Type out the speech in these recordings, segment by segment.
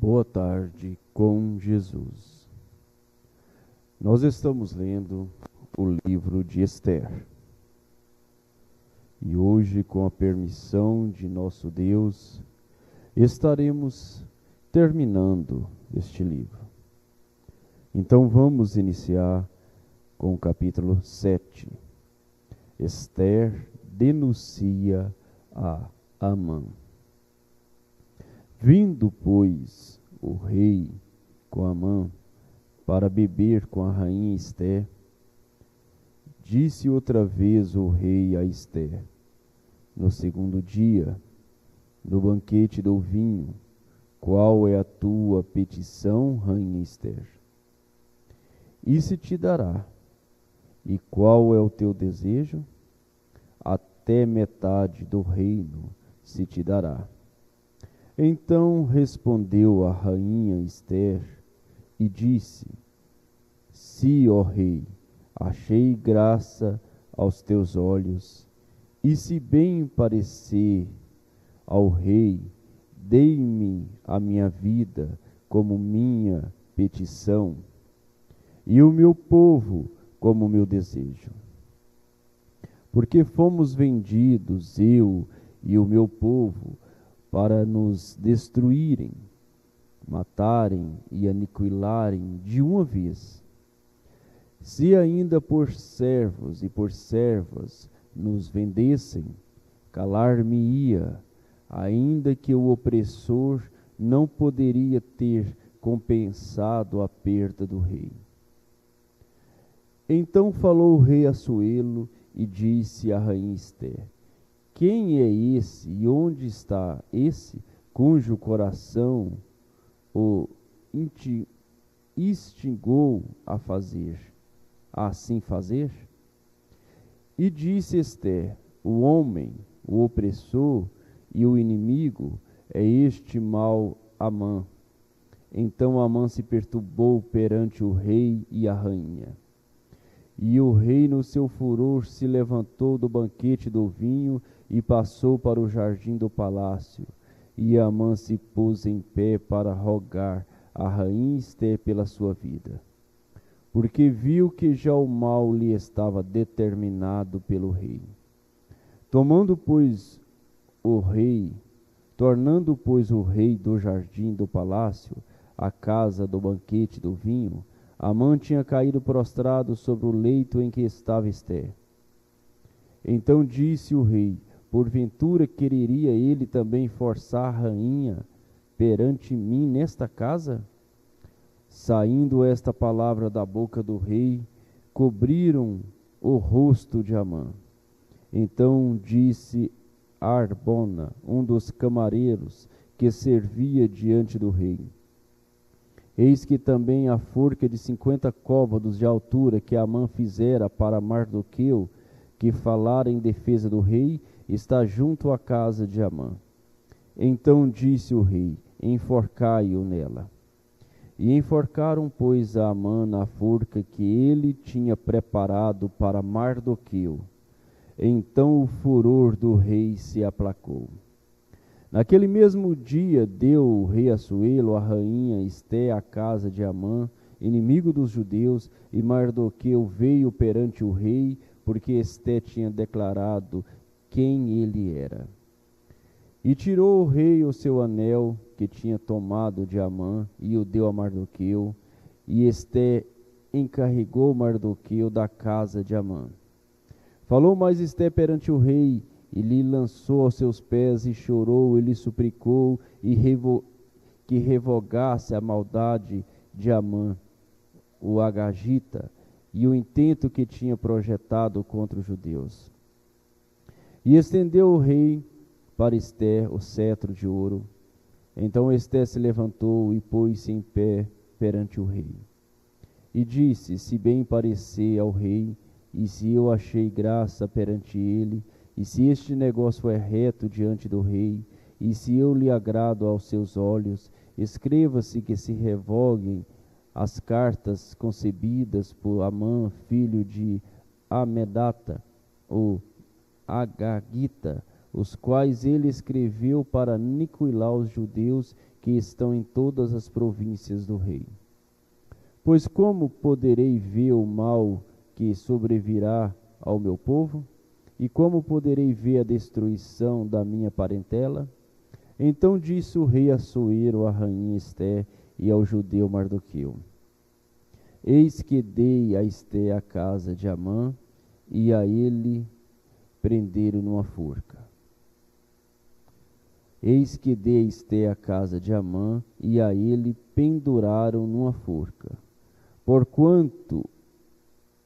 Boa tarde com Jesus. Nós estamos lendo o livro de Esther. E hoje, com a permissão de nosso Deus, estaremos terminando este livro. Então vamos iniciar com o capítulo 7. Esther denuncia a Amã. Vindo, pois, o rei com Amã para beber com a rainha Esther, disse outra vez o rei a Esther, no segundo dia, no banquete do vinho: qual é a tua petição, rainha Esther? E se te dará. E qual é o teu desejo? Até metade do reino se te dará. Então respondeu a rainha Esther e disse: Se, ó rei, achei graça aos teus olhos, e se bem parecer ao rei, dei-me a minha vida como minha petição, e o meu povo como meu desejo. Porque fomos vendidos, eu e o meu povo, para nos destruírem, matarem e aniquilarem de uma vez. Se ainda por servos e por servas nos vendessem, calar-me-ia, ainda que o opressor não poderia ter compensado a perda do rei. Então falou o rei Assuero e disse à rainha Esther: Quem é esse e onde está esse cujo coração o instigou a assim fazer? E disse Esther: O homem, o opressor e o inimigo é este mau Amã. Então Amã se perturbou perante o rei e a rainha. E o rei, no seu furor, se levantou do banquete do vinho e passou para o jardim do palácio. E Amã se pôs em pé para rogar a rainha Esther pela sua vida, porque viu que já o mal lhe estava determinado pelo rei. Tornando, pois, o rei do jardim do palácio à casa do banquete do vinho, Amã tinha caído prostrado sobre o leito em que estava Esther. Então disse o rei: Porventura quereria ele também forçar a rainha perante mim nesta casa? Saindo esta palavra da boca do rei, cobriram o rosto de Amã. Então disse Arbona, um dos camareiros que servia diante do rei: Eis que também a forca de 50 côvados de altura que Amã fizera para Mardoqueu, que falara em defesa do rei, está junto à casa de Amã. Então disse o rei: Enforcai-o nela. E enforcaram, pois, a Amã na forca que ele tinha preparado para Mardoqueu. Então o furor do rei se aplacou. Naquele mesmo dia deu o rei Assuero a rainha Esther à casa de Amã, inimigo dos judeus, e Mardoqueu veio perante o rei, porque Esther tinha declarado quem ele era. E tirou o rei o seu anel que tinha tomado de Amã e o deu a Mardoqueu, e Esther encarregou Mardoqueu da casa de Amã. Falou mais Esther perante o rei, e lhe lançou aos seus pés, e chorou, e lhe suplicou, que revogasse a maldade de Amã, o Agagita, e o intento que tinha projetado contra os judeus. E estendeu o rei para Esther o cetro de ouro. Então Esther se levantou e pôs-se em pé perante o rei. E disse: Se bem parecer ao rei, e se eu achei graça perante ele, e se este negócio é reto diante do rei, e se eu lhe agrado aos seus olhos, escreva-se que se revoguem as cartas concebidas por Amã, filho de Amedata, o Agagita, os quais ele escreveu para aniquilar os judeus que estão em todas as províncias do rei. Pois como poderei ver o mal que sobrevirá ao meu povo? E como poderei ver a destruição da minha parentela? Então disse o rei Assuero à rainha Esté e ao judeu Mardoqueu: Eis que dei a Esté a casa de Amã, e a ele prenderam numa forca. Eis que dei a Esté a casa de Amã, e a ele penduraram numa forca, porquanto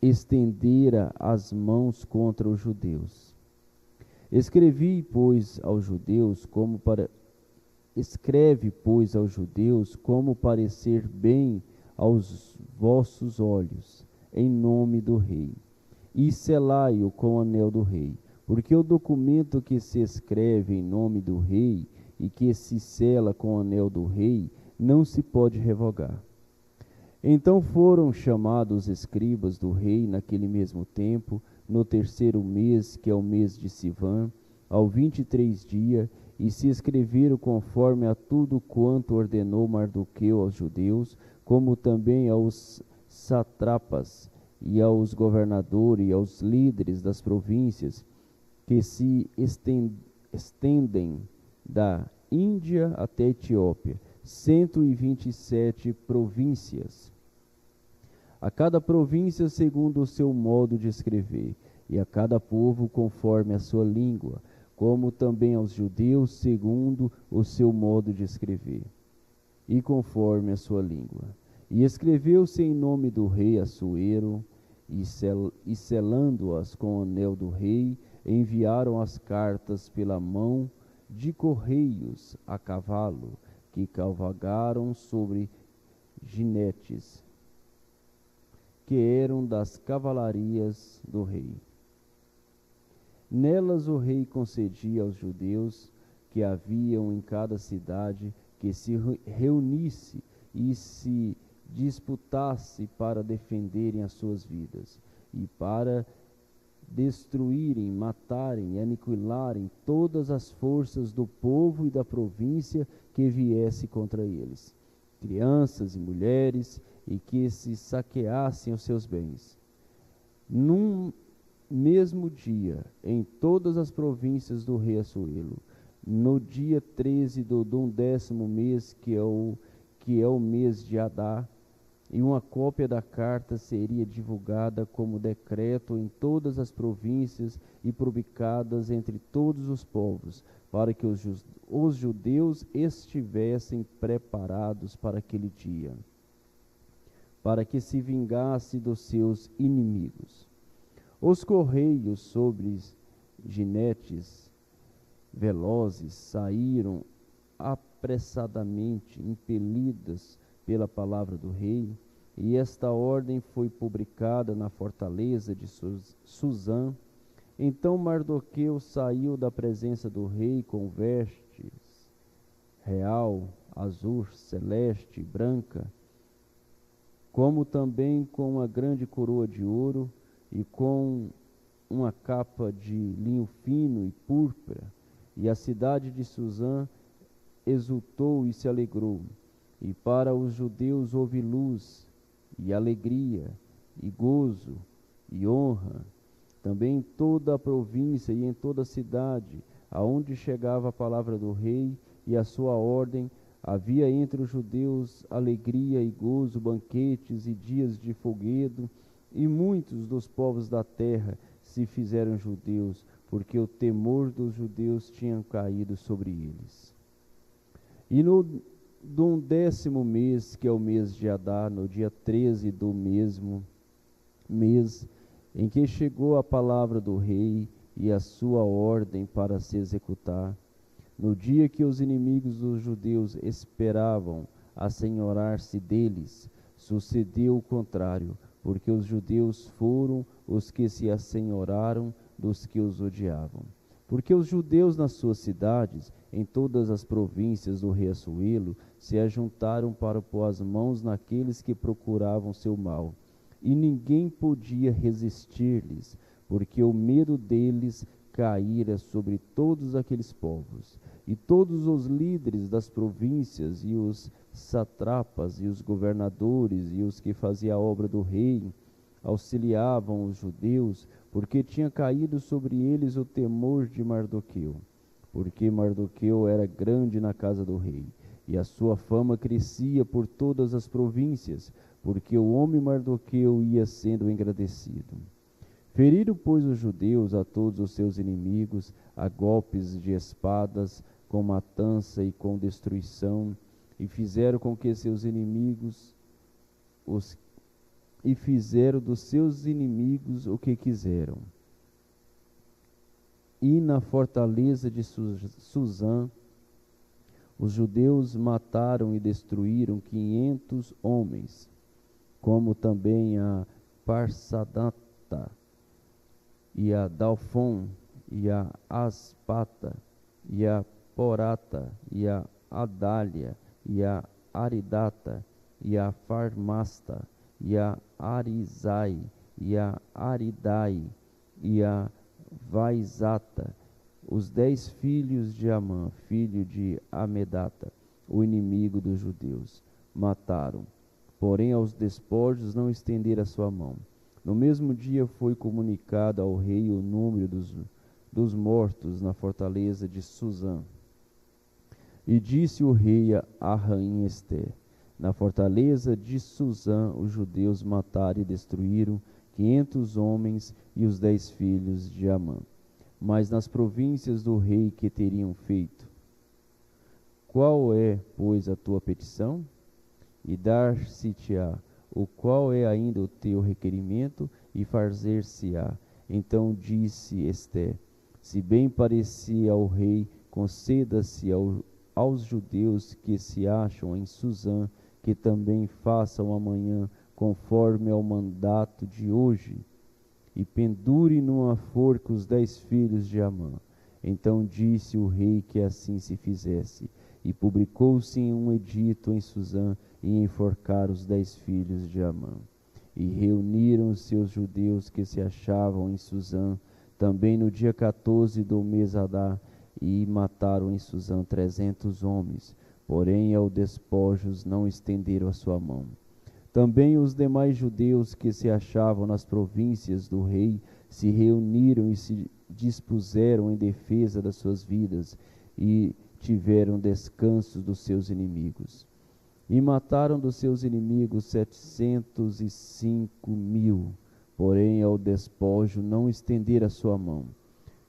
estendera as mãos contra os judeus. Escreve, pois, aos judeus como parecer bem aos vossos olhos, em nome do rei, e selai-o com o anel do rei, porque o documento que se escreve em nome do rei e que se sela com o anel do rei não se pode revogar. Então foram chamados os escribas do rei naquele mesmo tempo, no terceiro mês, que é o mês de Sivan, ao 23 dia, e se escreveram conforme a tudo quanto ordenou Mardoqueu aos judeus, como também aos sátrapas e aos governadores e aos líderes das províncias que se estendem da Índia até a Etiópia, 127 províncias. A cada província segundo o seu modo de escrever, e a cada povo conforme a sua língua, como também aos judeus segundo o seu modo de escrever, e conforme a sua língua. E escreveu-se em nome do rei Assuero, e selando-as com o anel do rei, enviaram as cartas pela mão de correios a cavalo, que cavalgaram sobre jinetes, que eram das cavalarias do rei. Nelas o rei concedia aos judeus que haviam em cada cidade que se reunisse e se disputasse para defenderem as suas vidas, e para destruírem, matarem e aniquilarem todas as forças do povo e da província que viesse contra eles, crianças e mulheres, e que se saqueassem os seus bens. Num mesmo dia, em todas as províncias do rei Assuero, no dia 13 do 11º mês, que é o mês de Adar, e uma cópia da carta seria divulgada como decreto em todas as províncias e publicadas entre todos os povos, para que os judeus estivessem preparados para aquele dia, para que se vingasse dos seus inimigos. Os correios sobre jinetes velozes saíram apressadamente, impelidas pela palavra do rei, e esta ordem foi publicada na fortaleza de Suzã. Então Mardoqueu saiu da presença do rei com vestes real, azul, celeste, branca, como também com uma grande coroa de ouro e com uma capa de linho fino e púrpura. E a cidade de Suzã exultou e se alegrou. E para os judeus houve luz, e alegria, e gozo, e honra, também em toda a província e em toda a cidade, aonde chegava a palavra do rei e a sua ordem, havia entre os judeus alegria e gozo, banquetes e dias de folguedo, e muitos dos povos da terra se fizeram judeus, porque o temor dos judeus tinha caído sobre eles. E no 11º mês, que é o mês de Adar, no dia 13 do mesmo mês, em que chegou a palavra do rei e a sua ordem para se executar, no dia que os inimigos dos judeus esperavam assenhorar-se deles, sucedeu o contrário, porque os judeus foram os que se assenhoraram dos que os odiavam. Porque os judeus nas suas cidades, em todas as províncias do rei Assuero, se ajuntaram para pôr as mãos naqueles que procuravam seu mal, e ninguém podia resistir-lhes, porque o medo deles caíra sobre todos aqueles povos. E todos os líderes das províncias, e os satrapas, e os governadores, e os que faziam a obra do rei, auxiliavam os judeus, porque tinha caído sobre eles o temor de Mardoqueu. Porque Mardoqueu era grande na casa do rei, e a sua fama crescia por todas as províncias, porque o homem Mardoqueu ia sendo engrandecido. Feriram, pois, os judeus a todos os seus inimigos, a golpes de espadas, com matança e com destruição, e fizeram com que seus inimigos fizeram dos seus inimigos o que quiseram. E na fortaleza de Suzã, os judeus mataram e destruíram 500 homens, como também a Parsadata, e a Dalfon, e a Aspata, e a Porata, e a Adália, e a Aridata, e a Farmasta, e a Arizai, e a Aridai, e a Vaizata, os 10 filhos de Amã, filho de Amedata, o inimigo dos judeus, mataram. Porém aos despojos não estenderam a sua mão. No mesmo dia foi comunicado ao rei o número dos mortos na fortaleza de Suzã. E disse o rei à rainha Ester: na fortaleza de Suzã os judeus mataram e destruíram 500 homens e os 10 filhos de Amã. Mas nas províncias do rei que teriam feito? Qual é, pois, a tua petição? E dar-se-te-á. O qual é ainda o teu requerimento? E fazer-se-á. Então disse Ester: se bem parecia ao rei, conceda-se aos judeus que se acham em Suzã, que também façam amanhã conforme ao mandato de hoje, e pendure numa forca os 10 filhos de Amã. Então disse o rei que assim se fizesse, e publicou-se um edito em Suzã, e enforcar os 10 filhos de Amã. E reuniram-se os judeus que se achavam em Suzã, também no dia 14 do mês Adar, e mataram em Suzã 300 homens, porém ao despojos não estenderam a sua mão. Também os demais judeus que se achavam nas províncias do rei se reuniram e se dispuseram em defesa das suas vidas, e tiveram descanso dos seus inimigos. E mataram dos seus inimigos 705.000, porém ao despojo não estenderam a sua mão.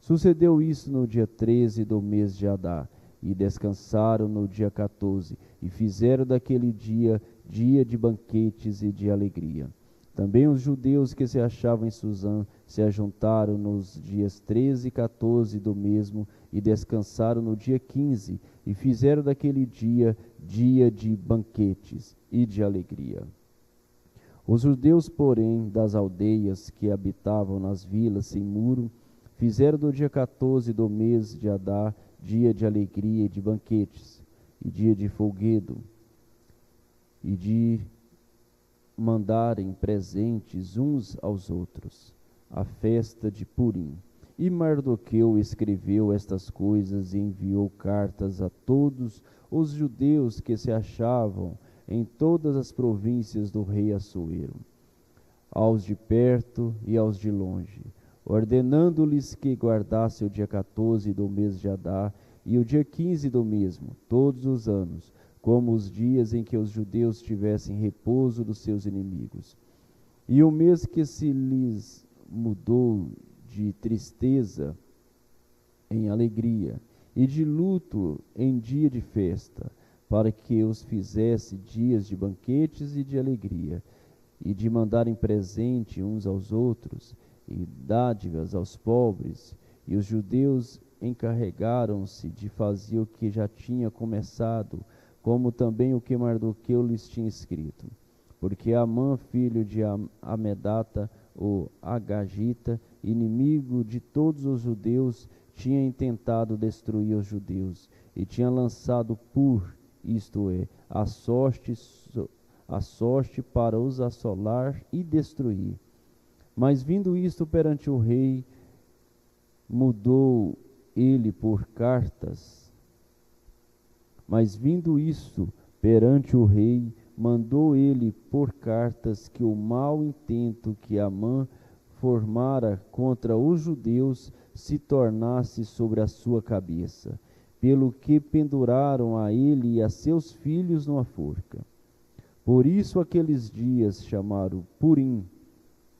Sucedeu isso no dia 13 do mês de Adar, e descansaram no dia 14, e fizeram daquele dia de banquetes e de alegria. Também os judeus que se achavam em Suzã se ajuntaram nos dias 13 e 14 do mesmo, e descansaram no dia 15, e fizeram daquele dia de banquetes e de alegria. Os judeus, porém, das aldeias que habitavam nas vilas sem muro, fizeram do dia 14 do mês de Adar dia de alegria e de banquetes, e dia de folguedo, e de mandarem presentes uns aos outros, a festa de Purim. E Mardoqueu escreveu estas coisas e enviou cartas a todos os judeus que se achavam em todas as províncias do rei Assuero, aos de perto e aos de longe, ordenando-lhes que guardassem o dia 14 do mês de Adar e o dia 15 do mesmo, todos os anos, como os dias em que os judeus tivessem repouso dos seus inimigos. E o mês que se lhes mudou de tristeza em alegria, e de luto em dia de festa, para que os fizesse dias de banquetes e de alegria, e de mandarem presente uns aos outros, e dádivas aos pobres. E os judeus encarregaram-se de fazer o que já tinha começado, como também o que Mardoqueu lhes tinha escrito. Porque Amã, filho de Amedata, o Agagita, inimigo de todos os judeus, tinha intentado destruir os judeus, e tinha lançado isto é, a sorte para os assolar e destruir. Mas vindo isto perante o rei, mudou ele por cartas. Mas vindo isto perante o rei, mandou ele por cartas que o mau intento que Amã formara contra os judeus se tornasse sobre a sua cabeça, pelo que penduraram a ele e a seus filhos numa forca. Por isso aqueles dias chamaram Purim,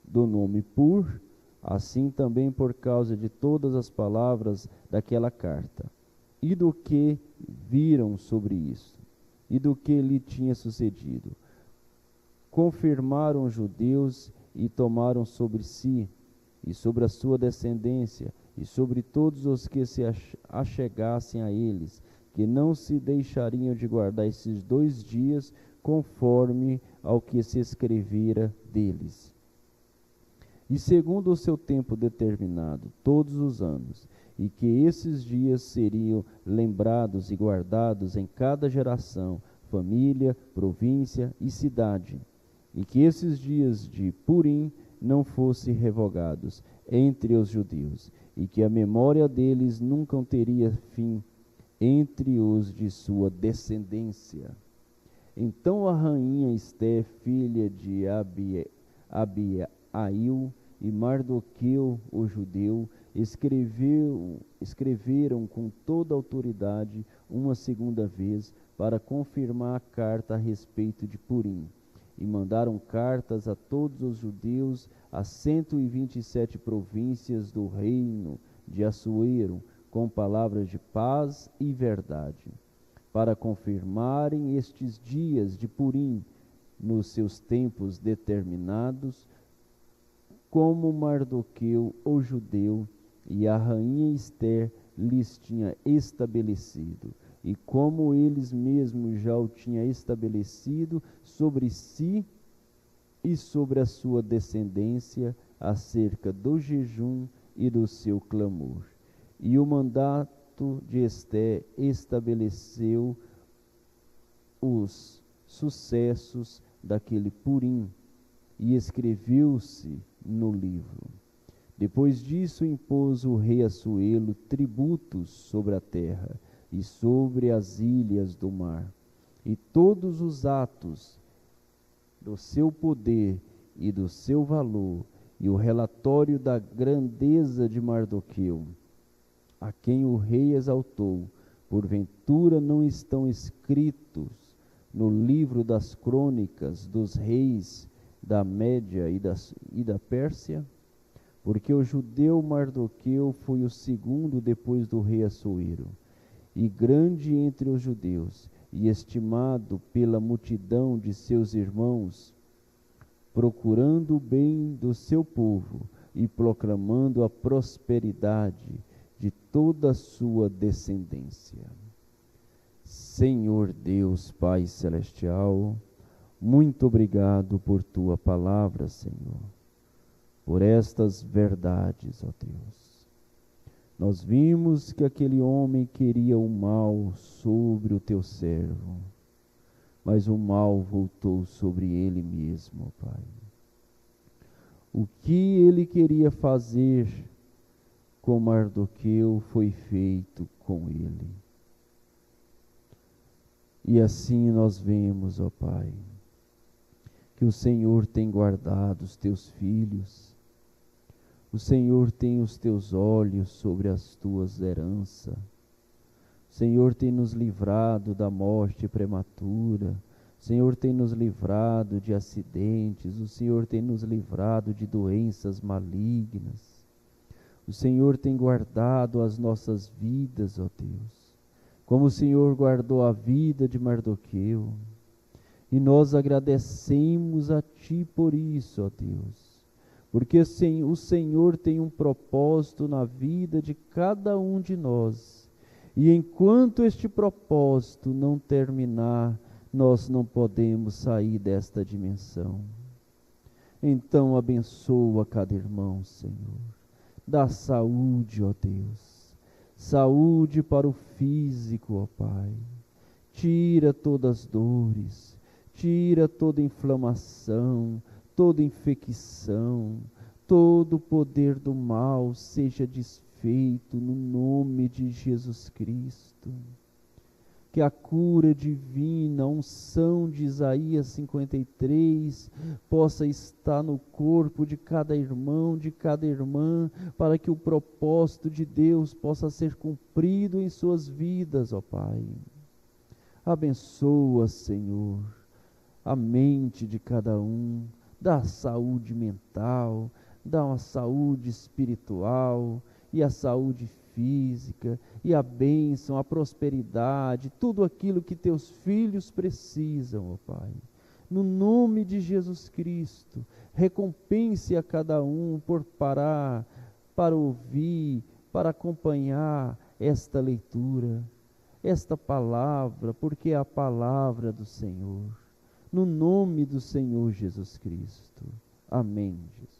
do nome Pur, assim também por causa de todas as palavras daquela carta, e do que viram sobre isso, e do que lhe tinha sucedido. Confirmaram os judeus e tomaram sobre si, e sobre a sua descendência, e sobre todos os que se achegassem a eles, que não se deixariam de guardar esses 2 dias, conforme ao que se escrevera deles. E segundo o seu tempo determinado, todos os anos, e que esses dias seriam lembrados e guardados em cada geração, família, província e cidade, e que esses dias de Purim não fossem revogados entre os judeus, e que a memória deles nunca teria fim entre os de sua descendência. Então a rainha Esté, filha de Abiail, e Mardoqueu, o judeu, escreveram com toda a autoridade uma segunda vez para confirmar a carta a respeito de Purim, e mandaram cartas a todos os judeus, a 127 províncias do reino de Assuero, com palavras de paz e verdade, para confirmarem estes dias de Purim nos seus tempos determinados, como Mardoqueu, o judeu, e a rainha Ester lhes tinha estabelecido, e como eles mesmos já o tinham estabelecido sobre si e sobre a sua descendência, acerca do jejum e do seu clamor. E o mandato de Esté estabeleceu os sucessos daquele Purim, e escreveu-se no livro. Depois disso impôs o rei Assuero tributos sobre a terra e sobre as ilhas do mar, e todos os atos do seu poder e do seu valor, e o relatório da grandeza de Mardoqueu, a quem o rei exaltou, porventura não estão escritos no livro das crônicas dos reis da Média e da Pérsia? Porque o judeu Mardoqueu foi o segundo depois do rei Assuero, e grande entre os judeus, e estimado pela multidão de seus irmãos, procurando o bem do seu povo e proclamando a prosperidade de toda a sua descendência. Senhor Deus, Pai Celestial, muito obrigado por tua palavra, Senhor, por estas verdades, ó Deus. Nós vimos que aquele homem queria o mal sobre o teu servo, mas o mal voltou sobre ele mesmo, ó Pai. O que ele queria fazer com Mardoqueu foi feito com ele. E assim nós vemos, ó Pai, que o Senhor tem guardado os teus filhos, o Senhor tem os teus olhos sobre as tuas heranças, o Senhor tem nos livrado da morte prematura, o Senhor tem nos livrado de acidentes, o Senhor tem nos livrado de doenças malignas, o Senhor tem guardado as nossas vidas, ó Deus, como o Senhor guardou a vida de Mardoqueu. E nós agradecemos a Ti por isso, ó Deus, porque o Senhor tem um propósito na vida de cada um de nós, e enquanto este propósito não terminar, nós não podemos sair desta dimensão. Então abençoa cada irmão, Senhor, dá saúde, ó Deus, saúde para o físico, ó Pai, tira todas as dores, tira toda inflamação, toda infecção, todo o poder do mal seja desfeito feito no nome de Jesus Cristo. Que a cura divina, a unção de Isaías 53, possa estar no corpo de cada irmão, de cada irmã, para que o propósito de Deus possa ser cumprido em suas vidas, ó Pai. Abençoa, Senhor, a mente de cada um, dá saúde mental, dá uma saúde espiritual e a saúde física, e a bênção, a prosperidade, tudo aquilo que teus filhos precisam, ó Pai. No nome de Jesus Cristo, recompense a cada um por parar, para ouvir, para acompanhar esta leitura, esta palavra, porque é a palavra do Senhor. No nome do Senhor Jesus Cristo. Amém, Jesus.